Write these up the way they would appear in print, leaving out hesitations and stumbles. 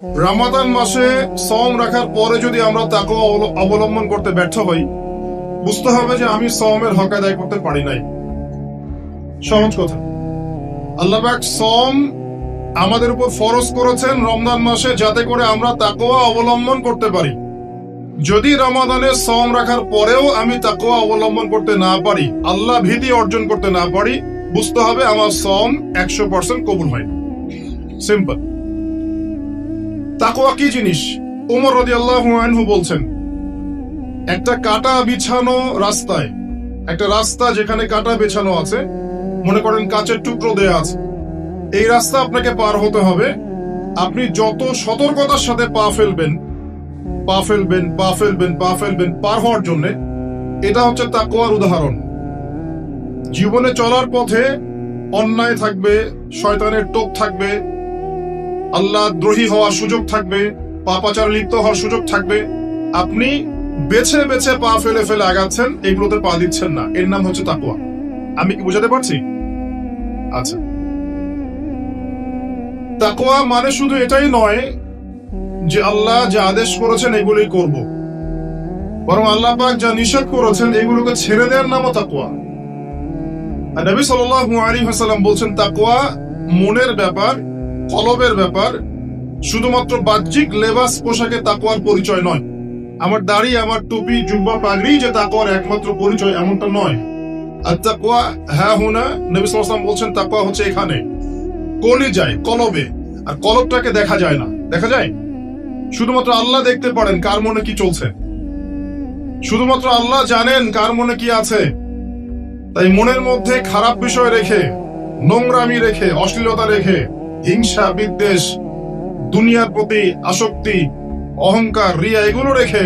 রমাদান মাসে সওম রাখার পরে যদি আমরা তাকওয়া অবলম্বন করতে ব্যর্থ হই, বুঝতে হবে যে আমি সওমের হক আদায় করতে পারি নাই। সহজ কথা, আল্লাহ পাক সওম আমাদের উপর ফরজ করেছেন রমজান মাসে, যাতে করে আমরা তাকওয়া অবলম্বন করতে পারি। যদি রমাদানে সওম রাখার পরেও আমি তাকওয়া অবলম্বন করতে না পারি, আল্লাহ ভীতি অর্জন করতে না পারি, বুঝতে হবে আমার সওম 100% কবুল হয়। সিম্পল। তাকওয়া কি জিনিস? ওমর রাদিয়াল্লাহু আনহু বলছেন, একটা কাটা বিছানো রাস্তায়, একটা রাস্তা যেখানে কাটা বিছানো আছে, মনে করেন কাচের টুকরো দেয়া আছে, এই রাস্তা আপনাকে পার হতে হবে। আপনি যত সতর্কতার সাথে পা ফেলবেন পার হওয়ার জন্য, এটা হচ্ছে তাকওয়ার উদাহরণ। জীবনে চলার পথে অন্যায় থাকবে, শয়তানের টোপ থাকবে, আল্লাহ দ্রোহী হওয়ার সুযোগ থাকবে, পাপাচার লিপ্ত হওয়ার সুযোগ থাকবে। আপনি বেছে বেছে পা ফেলে ফেলে আগাচ্ছেন, এগুলোতে পা দিচ্ছেন না, এর নাম হচ্ছে তাকওয়া। আমি কি বুঝাতে পারছি? আচ্ছা, তাকওয়া মানে শুধু এটাই নয় যে আল্লাহ যা আদেশ করেছেন এগুলোই করব, বরং আল্লাহ পাক যা নিষেধ করেছেন এগুলোকে ছেড়ে দেওয়ার নামও তাকওয়া। আর নবী সাল্লাল্লাহু আলাইহি ওয়াসাল্লাম বলছেন, তাকওয়া মনের ব্যাপার, কলবের ব্যাপার। শুধুমাত্র বাহ্যিক লেবাস পোশাকে তাকওয়ার পরিচয় নয়। আমার দাড়ি, আমার টুপি, জুব্বা, পাগড়ি যে তাকওয়ার একমাত্র পরিচয়, এমনটা নয়। আর তাকওয়া হ্যাঁ হুনা, নবী সাল্লাল্লাহু আলাইহি ওয়াসাল্লাম বলছেন তাকওয়া হচ্ছে এখানে, কলিজায়, কলবে। আর কলবটাকে দেখা যায় না, দেখা যায়? শুধুমাত্র আল্লাহ দেখতে পারেন কার মনে কি চলছে, শুধুমাত্র আল্লাহ জানেন কার মনে কি আছে। তাই মনের মধ্যে খারাপ বিষয় রেখে, নোংরামি রেখে, অশ্লীলতা রেখে, হিংসা, বিদ্বেষ, দুনিয়ার প্রতি আসক্তি, অহংকার, রিয়া, এগুলো রেখে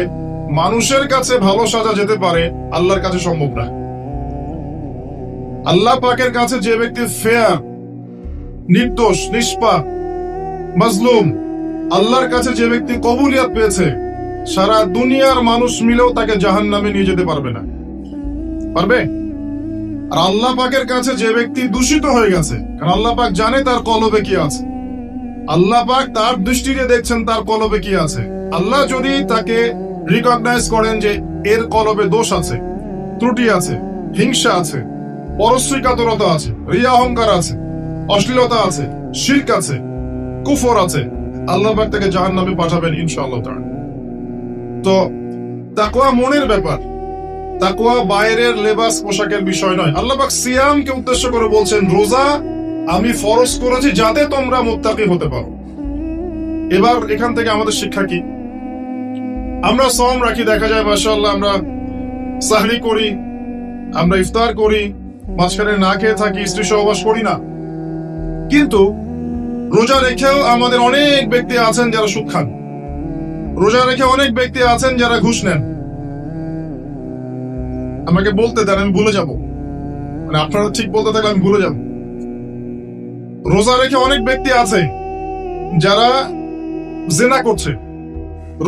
মানুষের কাছে ভালো সাজা যেতে পারে, আল্লাহর কাছে সম্ভব না। আল্লাহ পাকের কাছে যে ব্যক্তি ফেয়ার, নির্দোষ, নিষ্পাপ, মাজলুম, আল্লাহর কাছে যে ব্যক্তি কবুলিয়াত পেয়েছে, সারা দুনিয়ার মানুষ মিলেও তাকে জাহান্নামে নিয়ে যেতে পারবে না। পারবে? আর আল্লাহ পাকের কাছে যে ব্যক্তি দূষিত হয়ে গেছে, কারণ আল্লাহ পাক জানে তার কলবে কি আছে, আল্লাহ পাক তার দৃষ্টিতে দেখছেন তার কলবে কি আছে। আল্লাহ যদি তাকে রিকগনাইজ করেন যে এর কলবে দোষ আছে, ত্রুটি আছে, হিংসা আছে, পরশ্রীকাতরতা আছে, রিয়া অহংকার আছে, অশ্লীলতা আছে, শিরক আছে, কুফর আছে, আল্লাহ পাক তাকে জাহান্নামে পাঠাবেন ইনশাআল্লাহ তাআলা। তো তাকওয়া মনের ব্যাপার, তাকওয়া বাইরের লেবাস পোশাকের বিষয় নয়। আল্লাহ পাক সিয়ামকে উদ্দেশ্য করে বলছেন, রোজা আমি ফরজ করেছি যাতে তোমরা মুত্তাকি হতে পারো। এবার এখান থেকে আমাদের শিক্ষা কি? আমরা সওম রাখি, দেখা যায় মাশাআল্লাহ আমরা সাহরি করি, আমরা ইফতার করি, মাঝখানে না খেয়ে থাকি, স্ত্রী সহবাস করি না। কিন্তু রোজা রেখেও আমাদের অনেক ব্যক্তি আছেন যারা সুদ খান, রোজা রেখে অনেক ব্যক্তি আছেন যারা ঘুষ নেন। আমাকে বলতে দেন, আমি ভুলে যাব, মানে আপনারা ঠিক বলতে থাকলে আমি ভুলে যাব। রোজা রেখে অনেক ব্যক্তি আছে যারা জিনা করছে,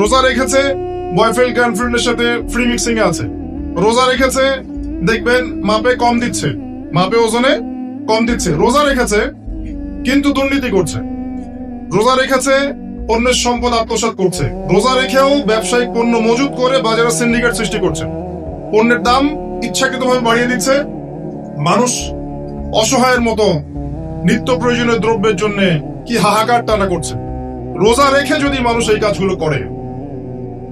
রোজা রেখেছে বয়ফ্রেন্ড গার্লফ্রেন্ডের সাথে ফ্রি মিক্সিং এ আছে, রোজা রেখেছে দেখবেন মাপে কম দিচ্ছে, মাপে ওজনে কম দিচ্ছে, রোজা রেখেছে কিন্তু দুর্নীতি করছে, রোজা রেখেছে অন্যের সম্পদ আত্মসাৎ করছে, রোজা রেখেও ব্যবসায়িক পণ্য মজুত করে বাজারে সিন্ডিকেট সৃষ্টি করছে, পণ্যের দাম ইচ্ছাকৃতভাবে বাড়িয়ে দিচ্ছে, মানুষ অসহায়ের মতো নিত্য প্রয়োজনীয় দ্রব্যের জন্য কি হাহাকার টানা করছে। রোজা রেখে যদি মানুষ এই কাজগুলো করে,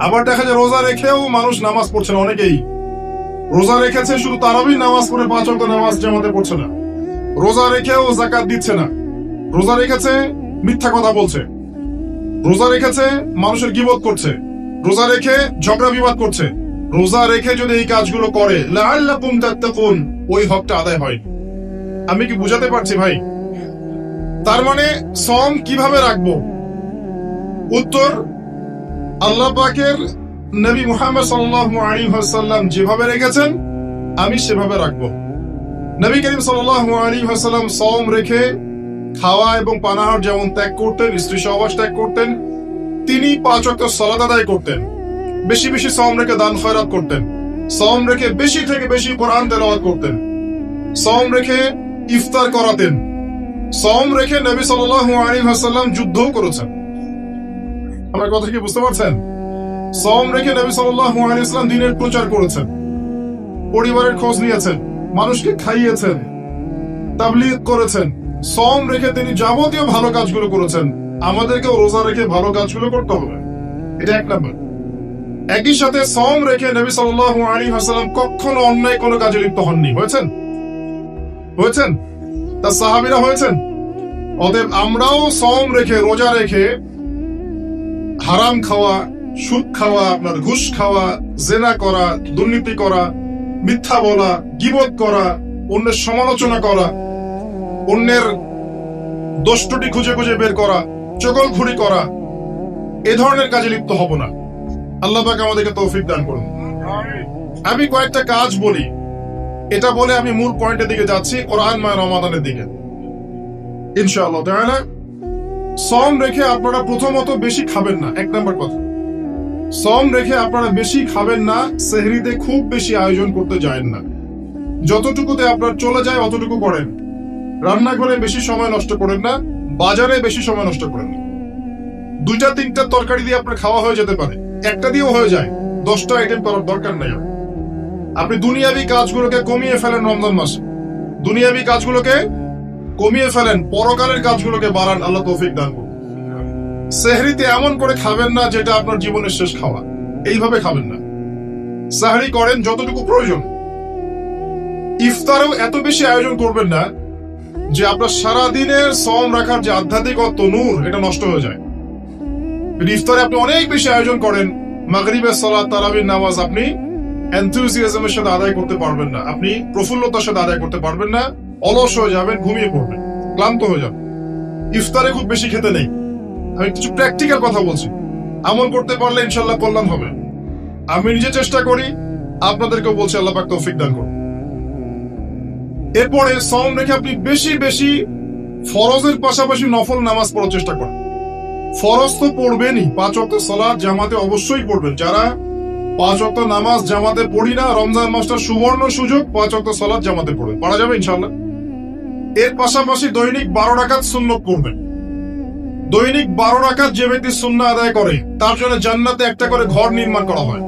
আবার দেখা যায় রোজা রেখেও মানুষ নামাজ পড়ছে না। অনেকেই রোজা রেখেছে, শুধু তারাবির নামাজ পড়ে 5 ওয়াক্ত নামাজ জামাতে পড়ছে না, রোজা রেখেও যাকাত দিচ্ছে না, রোজা রেখেছে মিথ্যা কথা বলছে, রোজা রেখেছে মানুষের গীবত করছে, রোজা রেখে ঝগড়া বিবাদ করছে। রোজা রেখে যদি এই কাজগুলো করে, লাআল্লাকুম তাত্তাকুন, ওই হকটা আদায় হয়। আমি কি বুঝাতে পারছি ভাই? তার মানে সওম কিভাবে রাখবো? উত্তর, আল্লাহ পাকের নবী মুহাম্মদ সাল্লাল্লাহু আলাইহি ওয়াসাল্লাম যেভাবে রেখেছেন আমি সেভাবে রাখবো। নবী করিম সাল্লাল্লাহু আলাইহি ওয়াসাল্লাম সওম রেখে খাওয়া এবং পানাহার যেমন ত্যাগ করতেন, স্ত্রী সহবাস ত্যাগ করতেন, তিনি 5 ওয়াক্ত সালাত আদায় করতেন, বেশি বেশি সওম রেখে দান খয়রাত করতেন, সওম রেখে বেশি থেকে বেশি কোরআন তেলাওয়াত করতেন, সওম রেখে ইফতার করাতেন, সওম রেখে নবী সাল্লাল্লাহু আলাইহি ওয়াসাল্লাম যুদ্ধও করেছেন। আমার কথা কি বুঝতে পারছেন? সওম রেখে নবী সাল্লাল্লাহু আলাইহি ওয়াসাল্লাম দ্বীনের প্রচার করেছেন, পরিবারের খোঁজ নিয়েছেন, মানুষকে খাইয়েছেন, তাবলীগ করেছেন। সওম রেখে তিনি যাবতীয় ভালো কাজগুলো করেছেন। আমাদেরকেও রোজা রেখে ভালো কাজগুলো করতে হবে, এটা এক নম্বর। একই সাথে সওম রেখে নবী সাল্লাল্লাহু আলাইহি ওয়াসাল্লাম কখনো অন্যায় কোনো কাজে লিপ্ত হননি। হয়েছেন? তার সাহাবীরা হয়েছেন। অতএব আমরাও সওম রেখে, রোজা রেখে হারাম খাওয়া, সুদ খাওয়া, আপনার ঘুষ খাওয়া, জেনা করা, দুর্নীতি করা, মিথ্যা বলা, গীবত করা, অন্যের সমালোচনা করা, অন্যের দোষ ত্রুটি খুঁজে খুঁজে বের করা, চগলখুরি করা, এ ধরনের কাজে লিপ্ত হব না। আল্লাহ পাক আমাদেরকে তৌফিক দান করুন। আমি কয়েকটা কাজ বলি, এটা বলে আমি মূল পয়েন্টের দিকে যাচ্ছি, কোরআন মাহ রমাদানের দিকে ইনশাআল্লাহ তাআলা। সওম রেখে আপনারা প্রথমত বেশি খাবেন না, এক নম্বর কথা। সওম রেখে আপনারা বেশি খাবেন না, সেহরিতে খুব বেশি আয়োজন করতে যায়েন না। যতটুকুতে আপনার চলে যায় অতটুকু করেন। রান্নাঘরে বেশি সময় নষ্ট করেন না, বাজারে বেশি সময় নষ্ট করেন না। 2-3টা তরকারি দিয়ে আপনার খাওয়া হয়ে যেতে পারে, একটা দিয়েও হয়ে যায়, 10টা আইটেম করার দরকার নেই। আপনি দুনিয়াবি কাজগুলোকে কমিয়ে ফেলেন রমজান মাসে, দুনিয়াবি কাজগুলোকে কমিয়ে ফেলেন, পরকালের কাজগুলোকে বাড়ান। আল্লাহ তৌফিক দান করুন। সেহরিতে এমন করে খাবেন না যেটা আপনার জীবনের শেষ খাওয়া, এইভাবে খাবেন না। সাহরি করেন যতটুকু প্রয়োজন। ইফতারেও এত বেশি আয়োজন করবেন না যে আপনার সারাদিনের সওম রাখার যে আধ্যাত্মিকত্ব, নূর, এটা নষ্ট হয়ে যায়। ইফতারে আপনি অনেক বেশি আয়োজন করেন, মাগরিবের সালাত, তারাবির নামাজ আপনি এনথুজিয়াজমের সাথে আদায় করতে পারবেন না, আপনি প্রফুল্লতার সাথে আদায় করতে পারবেন না, অলস হয়ে যাবেন, ঘুমিয়ে পড়বেন, ক্লান্ত হয়ে যাবেন। ইফতারে খুব বেশি খেতে নেই। আমি কিছু প্র্যাকটিক্যাল কথা বলছি, আমল করতে পারলে ইনশাল্লাহ কল্যাণ হবে। আমি নিজে চেষ্টা করি, আপনাদেরকেও বলছি, আল্লাহ পাক তৌফিক দান করুন। এরপরে সওম রেখে আপনি বেশি বেশি ফরজের পাশাপাশি নফল নামাজ পড়ার চেষ্টা করেন। ফরজ তো পড়বেনই, 5 ওয়াক্ত সালাত জামাতে অবশ্যই পড়বেন। যারা 5 ওয়াক্ত নামাজ জামাতে পড়ি না, রমজান মাসটা সুবর্ণ সুযোগ, 5 ওয়াক্ত সালাত জামাতে পড়বেন, পড়া যাবে ইনশাআল্লাহ। এর পাশাপাশি দৈনিক 12 রাকাত সুন্নত পড়বেন। দৈনিক 12 রাকাত যে ব্যক্তি সুন্নাহ আদায় করে তার জন্য জান্নাতে একটা করে ঘর নির্মাণ করা হয়।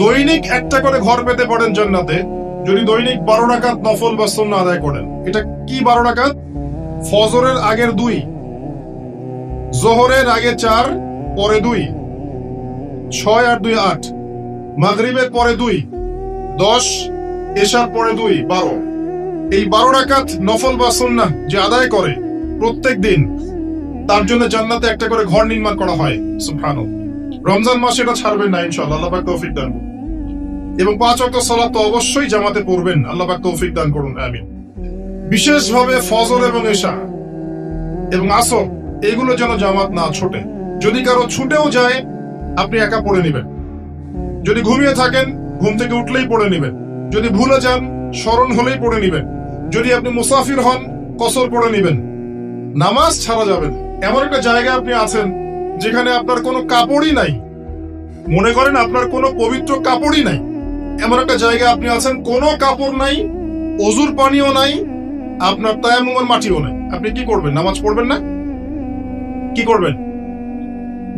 দৈনিক একটা করে ঘর পেতে পারেন জান্নাতে যদি দৈনিক 12 রাকাত নফল বা সুন্নাহ আদায় করেন। এটা কি 12 রাকাত? ফজরের আগের 2, যোহরের আগে 4, পরে 2, 6 আর 2 8, মাগরিবের পরে 2, 10, এশার পরে 2, 12। এই 12 রাকাত নফল বা সুন্নাহ যে আদায় করে প্রত্যেক দিন, তার জন্য জান্নাতে একটা করে ঘর নির্মাণ করা হয়। সুবহানাল্লাহ। রমজান মাসে এটা ছাড়বেন না ইনশাআল্লাহ, আল্লাহ পাক তৌফিক দান করুন। এবং 5 ওয়াক্ত সালাত তো অবশ্যই জামাতে পড়বেন, আল্লাহ পাক তৌফিক দান করুন, আমিন। বিশেষভাবে ফজর এবং এশা এবং আসর, এগুলো যেন জামাত না ছোটে। যদি কারো ছুটেও যায় আপনি একা পড়ে নেবেন। যদি ঘুমিয়ে থাকেন ঘুম থেকে উঠলেই পড়ে নেবেন। যদি ভুলে যান স্মরণ হলেই পড়ে নেবেন। যদি আপনি মুসাফির হন কসর পড়ে নেবেন। নামাজ ছাড়া যাবেন। এমন একটা জায়গায় আপনি আছেন যেখানে আপনার কোনো কাপড়ই নাই, মনে করেন আপনার কোনো পবিত্র কাপড়ই নাই, এমন একটা জায়গায় আপনি আছেন, কোনো কাপড় নাই, অজুর পানিও নাই, আপনার তায়াম্মুমের মাটিও নাই। আপনি কি করবেন? নামাজ পড়বেন না? কি করবেন?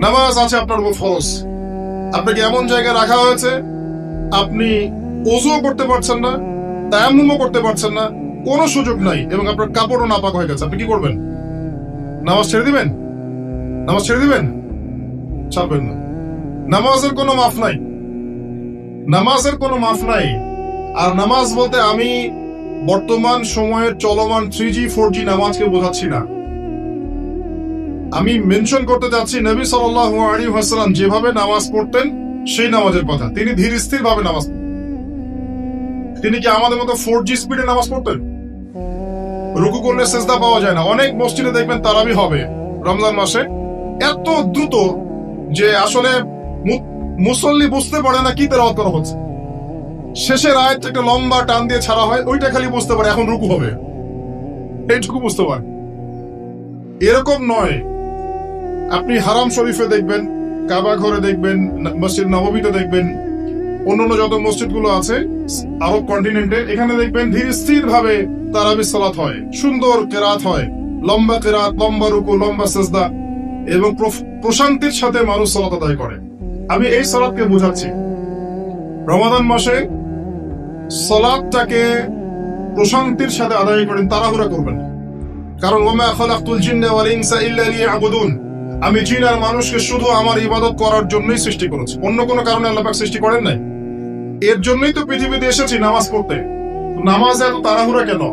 নামাজ আছে আপনার উপর ফরজ, আপনাকে এমন জায়গায় রাখা হয়েছে আপনি ওযুও করতে পারছেন না, তায়াম্মুমও করতে পারছেন না, কোনো সুযোগ নাই, এবং আপনার কাপড়ও নাপাক হয়ে গেছে। আপনি কি করবেন? নামাজ ছেড়ে দিবেন? নামাজ ছেড়ে দিবেন? ছাড়বেন না। নামাজের কোনো মাফ নাই, নামাজের কোনো মাফ নাই। আর নামাজ বলতে আমি বর্তমান সময়ের চলমান 3G 4G নামাজকে বোঝাচ্ছি না। আমি মেনশন করতে যাচ্ছি নবী সাল্লাল্লাহু আলাইহি ওয়াসাল্লাম যেভাবে নামাজ পড়তেন সেই নামাজের কথা। তিনি ধীর স্থির ভাবে নামাজ পড়তেন। তিনি কি আমাদের মতো 4G স্পিডে নামাজ পড়তেন? রুকু করলে সিজদা পাওয়া যায় না। অনেক মসজিদে দেখবেন তারাবি হবে রমজান মাসে এত দ্রুত যে আসলে মুসল্লি বুঝতে পারে না কি তেলাওয়াত করা হচ্ছে। শেষের আয়াতটা একটা লম্বা টান দিয়ে ছাড়া হয়, ওইটা খালি বুঝতে পারে এখন রুকু হবে, এইটুকু বুঝতে পারে। এরকম নয়। আপনি হারাম শরীফে দেখবেন, কাবা ঘরে দেখবেন, মসজিদ নববীতে দেখবেন, অন্যান্য যত মসজিদগুলো আছে আরব কন্টিনেন্টে, এখানে দেখবেন ধীর স্থির ভাবে তারাবি সালাত হয়, সুন্দর কেরাত হয়, লম্বা কেরাত, লম্বা রুকু, লম্বা সিজদা। এবং প্রশান্তির সাথে মানুষ সালাত আদায় করে। আমি এই সালাতকে বোঝাচ্ছি। রমাদান মাসে সালাতটাকে প্রশান্তির সাথে আদায় করেন, তাড়াহুড়া করবেন। কারণ ওমা খালাকতুল জিন্না ওয়াল ইনসা ইল্লা লিয়াবুদুন, আমি জিন আর মানুষকে শুধু আমার ইবাদত করার জন্যই সৃষ্টি করেছি, অন্য কোনো কারণে আল্লাহ পাক সৃষ্টি করেন নাই। এর জন্যই তো পৃথিবীতে এসেছি নামাজ পড়তে। নামাজে এত তাড়াহুড়া কেন?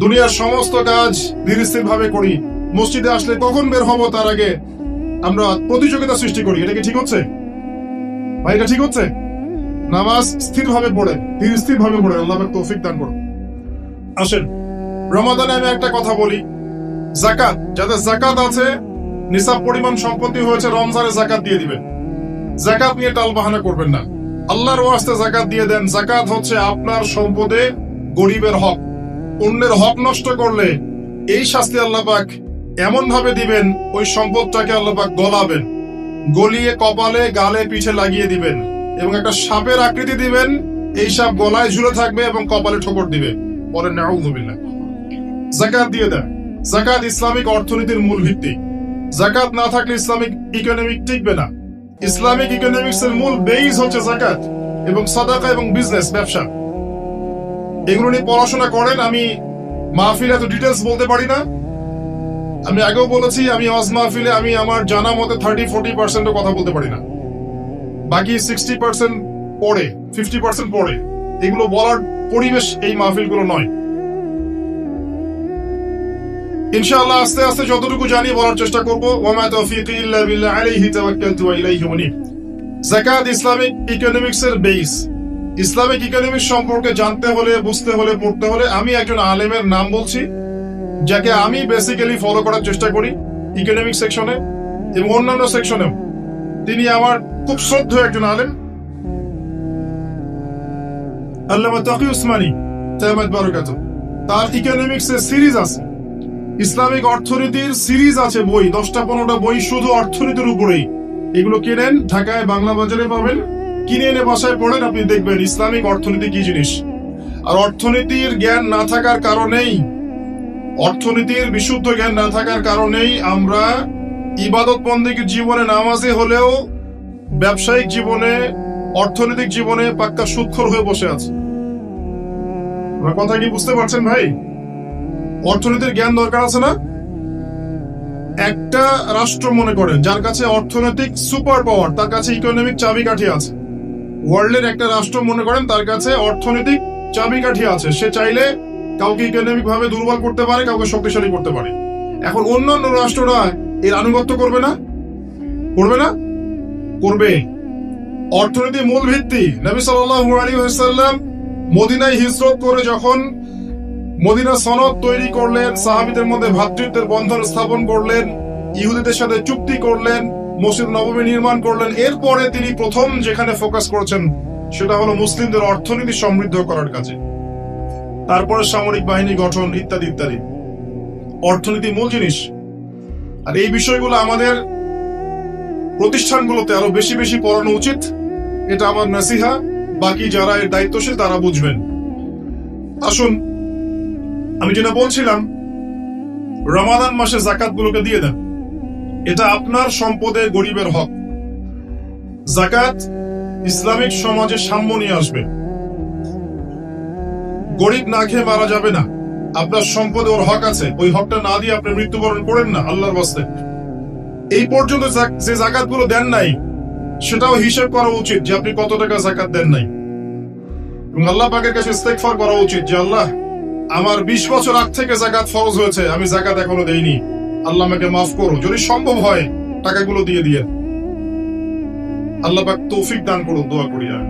দুনিয়ার সমস্ত কাজ ধীরস্থির ভাবে করি, মসজিদে আসলে কখন বের হবো তার আগে আমরা প্রতিযোগিতা সৃষ্টি করি। এটা কি ঠিক হচ্ছে ভাই? এটা ঠিক হচ্ছে? নামাজ স্থির ভাবে পড়ে, ধীরস্থির ভাবে পড়ে, আল্লাহ পাক তৌফিক দান করুন। আসেন, রমাদানে আমি একটা কথা বলি, যাকাত, যাদের যাকাত আছে, নিসাব পরিমাণ সম্পত্তি হয়েছে, রমজানে যাকাত দিয়ে দিবেন। যাকাত নিয়ে টালবাহানা করবেন না, আল্লাহর ওয়াস্তে যাকাত দিয়ে দেন। যাকাত হচ্ছে আপনার সম্পদে গরিবের হক। অন্যের হক নষ্ট করলে এই শাস্তি আল্লাহ পাক এমন ভাবে দিবেন, ওই সম্পদটাকে আল্লাহ পাক গলাবেন, গলিয়ে কপালে গালে পিঠে লাগিয়ে দিবেন এবং একটা সাপের আকৃতি দিবেন, এই সাপ গলায় ঝুলে থাকবে এবং কপালে ঠোকর দিবে। বলেন নাউযুবিল্লাহ। যাকাত দিয়ে দেন। যাকাত ইসলামিক অর্থনীতির মূল ভিত্তি। যাকাত না থাকলে ইসলামিক ইকোনমিক টিকবে না। ইসলামিক ইকোনমিক্স এর মূল বেস হচ্ছে যাকাত এবং সাদাকা এবং বিজনেস, ব্যবসা। এগুলো নিয়ে পড়াশোনা করেন। আমি মাহফিলে এত ডিটেলস বলতে পারি না। আমি আগেও বলেছি, আমি ওয়াজ মাহফিলে আমি আমার জানা মতে 30-40% কথা বলতে পারি না, বাকি 60% পড়ে, 50% পড়ে। এগুলো বলার পরিবেশ এই মাহফিলগুলো নয়। ইনশাআল্লাহ আস্তে আস্তে যতটুকু জানি বলার চেষ্টা করব। ওয়ামা তাওফীকি ইল্লা বিল্লাহ আলাইহি তাওয়াক্কালতু ওয়া ইলাইহি উনীব। যাকাত ইসলামিক ইকোনমিক্স এর বেস। ইসলামিক ইকোনমিক্স সম্পর্কে জানতে হলে, বুঝতে হলে, পড়তে হলে আমি একজন আলেমের নাম বলছি, যাকে আমি বেসিক্যালি ফলো করার চেষ্টা করি ইকোনমিক সেকশনে এবং অন্যান্য সেকশনেও। তিনি আমার খুব শ্রদ্ধেয় একজন আলেম, আল্লামা তাকি উসমানী দামাত বারাকাতুহু। তার ইকোনমিক্স এর সিরিজ আছে, ইসলামিক অর্থনীতির সিরিজ আছে, বই 10টা-15টা বই শুধু অর্থনীতির উপরেই। এগুলো কিনেন, ঢাকায় বাংলা বাজারে পাবেন, কিনে এনে বাসায় পড়েন, আপনি দেখবেন ইসলামিক অর্থনীতি কি জিনিস। আর অর্থনীতির জ্ঞান না থাকার কারণেই, অর্থনীতির বিশুদ্ধ জ্ঞান না থাকার কারণেই আমরা ইবাদত বন্দেগীর জীবনে, নামাজে হলেও ব্যবসায়িক জীবনে, অর্থনৈতিক জীবনে পাক্কা সুদখোর হয়ে বসে আছে। আমার কথা কি বুঝতে পারছেন ভাই? অর্থনীতির জ্ঞান দরকার আছে না? একটা রাষ্ট্র মনে করেন যার কাছে অর্থনৈতিক সুপার পাওয়ার, তার কাছে ইকোনমিক চাবিকাঠি আছে। ওয়ার্ল্ডের একটা রাষ্ট্র মনে করেন তার কাছে অর্থনৈতিক চাবিকাঠি আছে, সে চাইলে কাউকে ইকোনমিক ভাবে দুর্বল করতে পারে, কাউকে শক্তিশালী করতে পারে। এখন অন্যান্য রাষ্ট্ররা এর আনুগত্য করবে না? করবে না? করবে। অর্থনীতি মূল ভিত্তি। নবী সাল্লাল্লাহু আলাইহি ওয়াসাল্লাম মদিনায় হিজরত করে যখন মদিনা সনদ তৈরি করলেন, সাহাবীদের মধ্যে ভ্রাতৃত্বের বন্ধন স্থাপন করলেন, ইহুদিদের সাথে চুক্তি করলেন, মসজিদ নববী নির্মাণ করলেন, এরপরে তিনি প্রথম যেখানে ফোকাস করেছেন সেটা হলো মুসলিমদের অর্থনীতি সমৃদ্ধ করার কাজে। তারপরে সামরিক বাহিনী গঠন ইত্যাদি ইত্যাদি। অর্থনীতি মূল জিনিস। আর এই বিষয়গুলো আমাদের প্রতিষ্ঠানগুলোতে আরো বেশি বেশি পড়ানো উচিত। এটা আমার নাসিহা, বাকি যারা এর দায়িত্বশীল তারা বুঝবেন। আসুন, আমি যেটা বলছিলাম, রমাদান মাসে যাকাত গুলোকে দিয়ে দেন। এটা আপনার সম্পদে গরিবের হক। যাকাত ইসলামিক সমাজে সাম্য নিয়ে আসবে। গরিব না খেয়ে মারা যাবে না, আপনার সম্পদে ওর হক আছে, ওই হকটা না দিয়ে আপনি মৃত্যুবরণ করেন না, আল্লাহর ওয়াস্তে। এই পর্যন্ত যে যাকাত গুলো দেন নাই সেটাও হিসেব করা উচিত যে আপনি কত টাকা যাকাত দেন নাই, এবং আল্লাহ পাকের কাছে ইস্তেগফার করা উচিত যে আল্লাহ, আমার 20 বছর আগ থেকে যাকাত ফরজ হয়েছে, আমি যাকাত এখনো দেইনি, আল্লাহ আমাকে মাফ করো। যদি সম্ভব হয় টাকাগুলো দিয়ে দিয়ে। আল্লাহ পাক তৌফিক দান করুন, দোয়া করি আমি।